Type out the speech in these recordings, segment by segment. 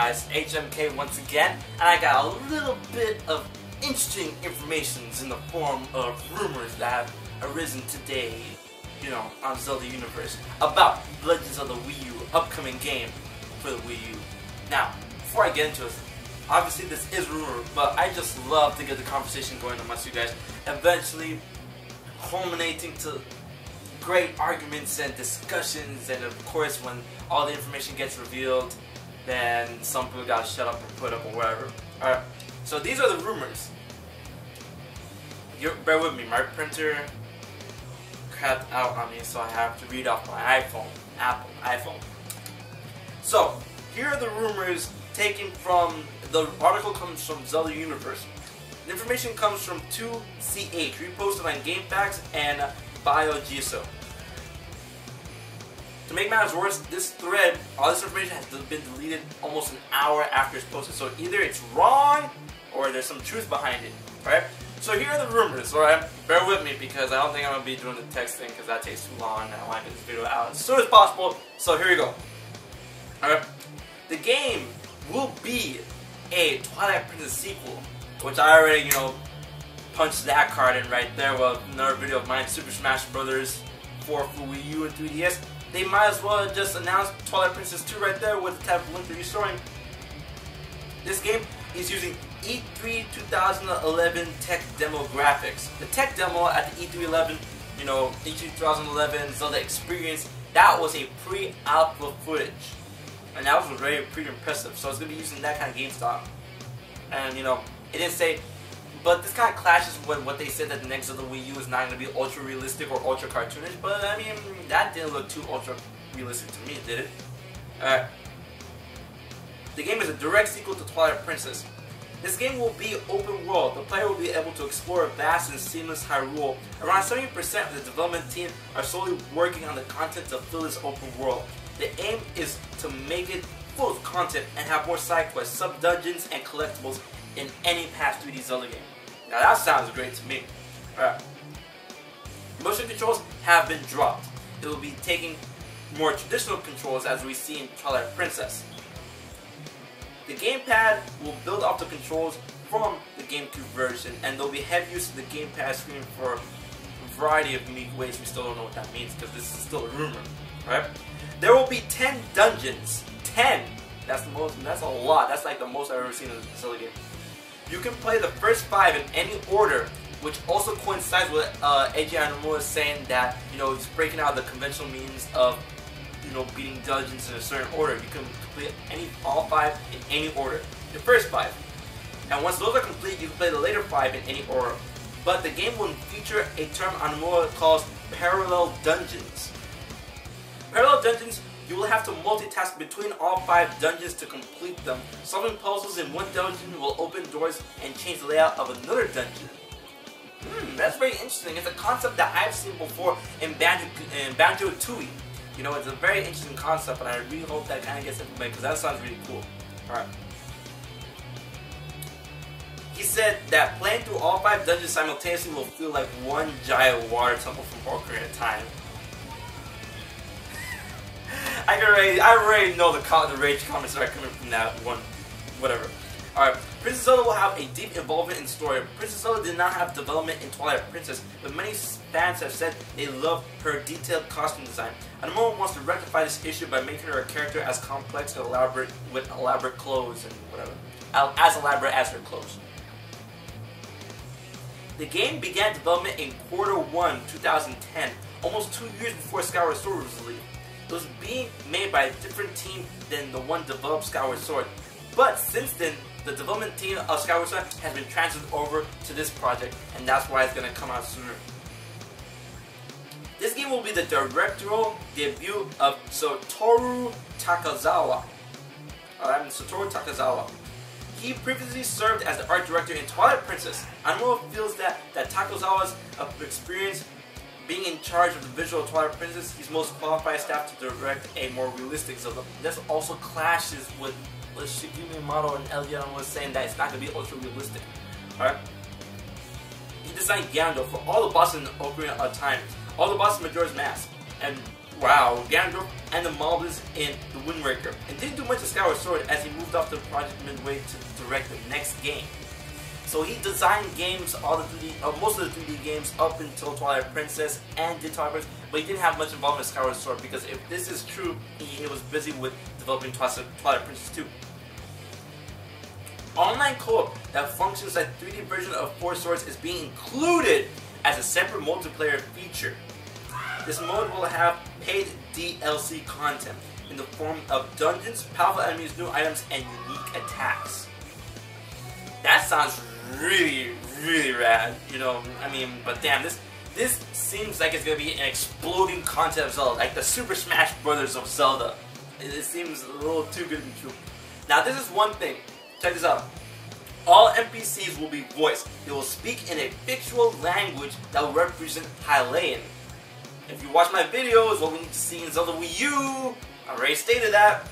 guys, HMK once again, and I got a little bit of interesting information in the form of rumors that have arisen today, you know, on Zelda Universe about Legends of the Wii U, upcoming game for the Wii U. Now, before I get into it, obviously this is rumor, but I just love to get the conversation going amongst you guys, eventually culminating to great arguments and discussions, and of course when all the information gets revealed, then some people gotta shut up or put up or whatever. Alright, so these are the rumors. Bear with me, my printer crapped out on me, so I have to read off my Apple iPhone. So, here are the rumors taken from, the article comes from Zelda Universe. The information comes from 2CH, reposted on GameFAQs and BioGesso. To make matters worse, this thread, all this information has been deleted almost an hour after it's posted. So either it's wrong or there's some truth behind it. Alright? So here are the rumors, alright? Bear with me because I don't think I'm going to be doing the text thing because that takes too long and I want to get this video out as soon as possible. So here we go. Alright? The game will be a Twilight Princess sequel, which I already, you know, punched that card in right there with another video of mine, Super Smash Bros. 4 for Wii U and 3DS. They might as well just announce Twilight Princess 2 right there with the type of link that you're showing. This game is using E3 2011 tech demo graphics. The tech demo at the E3 11, you know, E3 2011 Zelda Experience, that was a pre-alpha footage. And that was pretty impressive. So it's going to be using that kind of game style. And, you know, it didn't say, but this kind of clashes with what they said that the next Zelda Wii U is not going to be ultra realistic or ultra cartoonish. But I mean, that didn't look too ultra realistic to me, did it? Alright. The game is a direct sequel to Twilight Princess. This game will be open world. The player will be able to explore a vast and seamless Hyrule. Around 70% of the development team are solely working on the content to fill this open world. The aim is to make it full of content and have more side quests, sub-dungeons, and collectibles in any past 3D Zelda game. Now that sounds great to me. Alright. Motion controls have been dropped. It will be taking more traditional controls as we see in Twilight Princess. The gamepad will build off the controls from the GameCube version, and there will be heavy use of the gamepad screen for a variety of unique ways. We still don't know what that means because this is still a rumor. Right? There will be 10 dungeons. 10! That's the most, that's a lot. That's like the most I've ever seen in a Zelda game. You can play the first 5 in any order, which also coincides with Eiji Anomura saying that, you know, he's breaking out the conventional means of, you know, beating dungeons in a certain order. You can complete all 5 in any order. The first 5. And once those are complete, you can play the later 5 in any order. But the game will feature a term Anomura calls parallel dungeons. Parallel dungeons, you will have to multitask between all 5 dungeons to complete them. Solving puzzles in one dungeon will open doors and change the layout of another dungeon. That's very interesting. It's a concept that I've seen before in Banjo-Tooie. You know, it's a very interesting concept, and I really hope that kind of gets implemented because that sounds really cool. Alright. He said that playing through all 5 dungeons simultaneously will feel like one giant water temple from Ocarina of Time. I already know the rage comments that are coming from that one. Whatever. Alright, Princess Zelda will have a deep involvement in story. Princess Zelda did not have development in Twilight Princess, but many fans have said they love her detailed costume design. Anomura wants to rectify this issue by making her a character as complex and elaborate with elaborate clothes and whatever. As elaborate as her clothes. The game began development in Q1 2010, almost 2 years before Skyward Sword was released. It was being made by a different team than the one developed Skyward Sword. But since then, the development team of Skyward Sword has been transferred over to this project, and that's why it's going to come out sooner. This game will be the directorial debut of Satoru Takazawa. Satoru Takazawa. He previously served as the art director in Twilight Princess. Anomura feels that Takazawa's experience being in charge of the visual of Twilight Princess, he's most qualified staff to direct a more realistic Zelda. This also clashes with what Shigeru Miyamoto and Elliot was saying that it's not going to be ultra realistic. Alright? He designed Gyando for all the bosses in Ocarina of Time. All the bosses Majora's Mask. And wow, Ganondorf and the Maldives in The Wind Waker, and didn't do much of Skyward Sword as he moved off the project midway to direct the next game. So he designed games, most of the 3D games up until Twilight Princess and did Twilight Princess, but he didn't have much involvement with Skyward Sword because if this is true, he was busy with developing Twilight Princess 2. Online co-op that functions like 3D version of Four Swords is being included as a separate multiplayer feature. This mode will have paid DLC content in the form of dungeons, powerful enemies, new items, and unique attacks. That sounds really, really rad, you know, I mean, but damn, this seems like it's gonna be an exploding concept of Zelda, like the Super Smash Brothers of Zelda. It seems a little too good to be true. Now this is one thing, check this out. All NPCs will be voiced. They will speak in a fictional language that will represent Hylian. If you watch my videos, what we need to see in Zelda Wii U, I already stated that.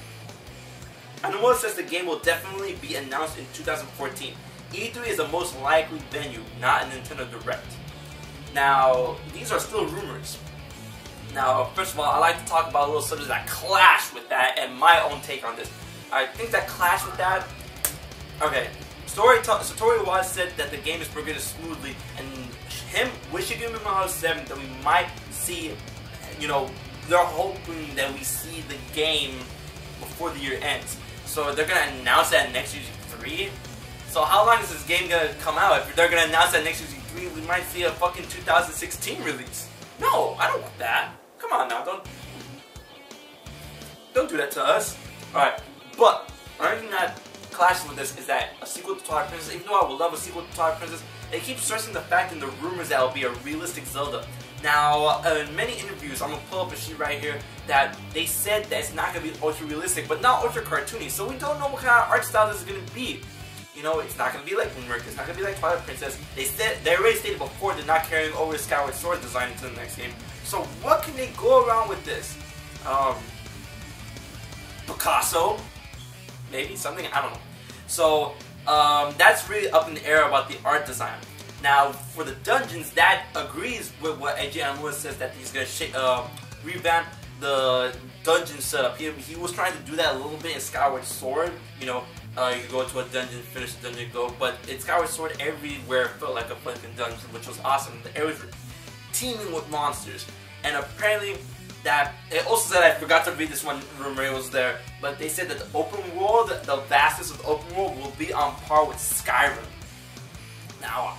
Anomura says the game will definitely be announced in 2014. E3 is the most likely venue, not a Nintendo Direct. Now, these are still rumors. Now, first of all, I like to talk about little subjects that clash with that and my own take on this. I think that clash with that, okay, Satoru Iwata said that the game is progressing smoothly, and him wishing him in Mario 7 that we might see, you know, they're hoping that we see the game before the year ends. So they're gonna announce that next year's E3. So how long is this game gonna come out? If they're gonna announce that next year's E3, we might see a fucking 2016 release. No, I don't want that. Come on now, don't do that to us. Alright, but another thing that clashes with this is that a sequel to Twilight Princess, even though I would love a sequel to Twilight Princess, they keep stressing the fact in the rumors that it will be a realistic Zelda. Now, in many interviews, I'm going to pull up a sheet right here, that they said that it's not going to be ultra realistic, but not ultra cartoony, so we don't know what kind of art style this is going to be. You know, it's not going to be like Wind Waker, it's not going to be like Twilight Princess. They already stated before they're not carrying over Skyward Sword design into the next game. So what can they go around with this? Picasso? Maybe? Something? I don't know. So, that's really up in the air about the art design. Now, for the dungeons, that agrees with what AJ Anomura says, that he's going to revamp the dungeon setup. He was trying to do that a little bit in Skyward Sword. You know, you go to a dungeon, finish the dungeon, go. But in Skyward Sword, everywhere felt like a fucking dungeon, which was awesome. It was teeming with monsters. And apparently, that it also said, I forgot to read this one rumor, it was there, but they said that the open world, the vastness of the open world will be on par with Skyrim. Now,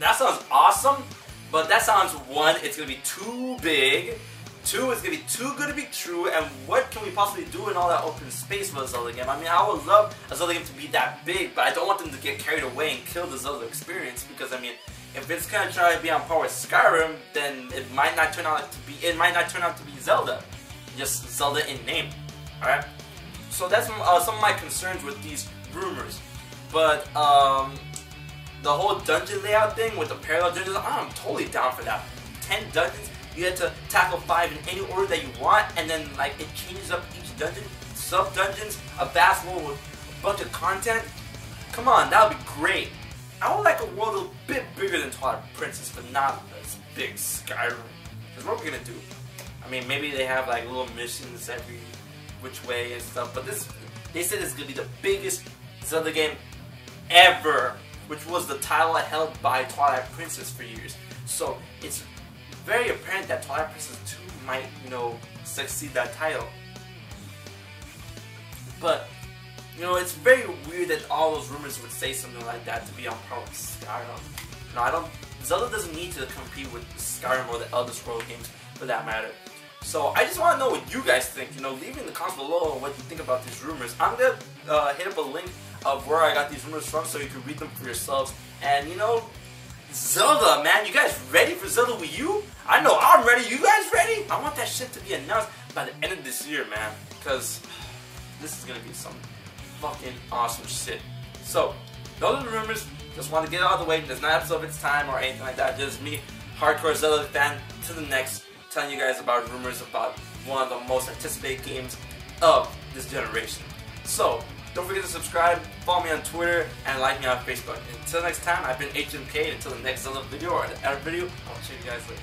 that sounds awesome, but that sounds, one, it's going to be too big, two, it's going to be too good to be true, and what can we possibly do in all that open space for a Zelda game? I mean, I would love a Zelda game to be that big, but I don't want them to get carried away and kill the Zelda experience, because I mean, if it's kind of trying to be on par with Skyrim, then it might not turn out to be Zelda, just Zelda in name. All right, so that's some of my concerns with these rumors. But the whole dungeon layout thing with the parallel dungeons, I'm totally down for that. 10 dungeons, you get to tackle 5 in any order that you want, and then like it changes up each dungeon, sub dungeons, a vast world with a bunch of content. Come on, that would be great. I would like a world a bit bigger than Twilight Princess, but not as big Skyrim. Because what are we gonna do? I mean, maybe they have like little missions every which way and stuff, but this, they said it's gonna be the biggest Zelda game ever, which was the title held by Twilight Princess for years. So it's very apparent that Twilight Princess 2 might, you know, succeed that title. But you know, it's very weird that all those rumors would say something like that to be on par with Skyrim. No, Zelda doesn't need to compete with Skyrim or the Elder Scrolls games for that matter. So I just want to know what you guys think. You know, leave in the comments below what you think about these rumors. I'm gonna hit up a link of where I got these rumors from so you can read them for yourselves. And you know, Zelda, man, you guys ready for Zelda Wii U? I know I'm ready. You guys ready? I want that shit to be announced by the end of this year, man, because this is gonna be some fucking awesome shit. So, those are the rumors. Just want to get it out of the way. There's not an episode of its time or anything like that. Just me, hardcore Zelda fan, to the next, telling you guys about rumors about one of the most anticipated games of this generation. So, don't forget to subscribe, follow me on Twitter, and like me on Facebook. Until next time, I've been HMK. Until the next Zelda video or the other video, I'll see you guys later.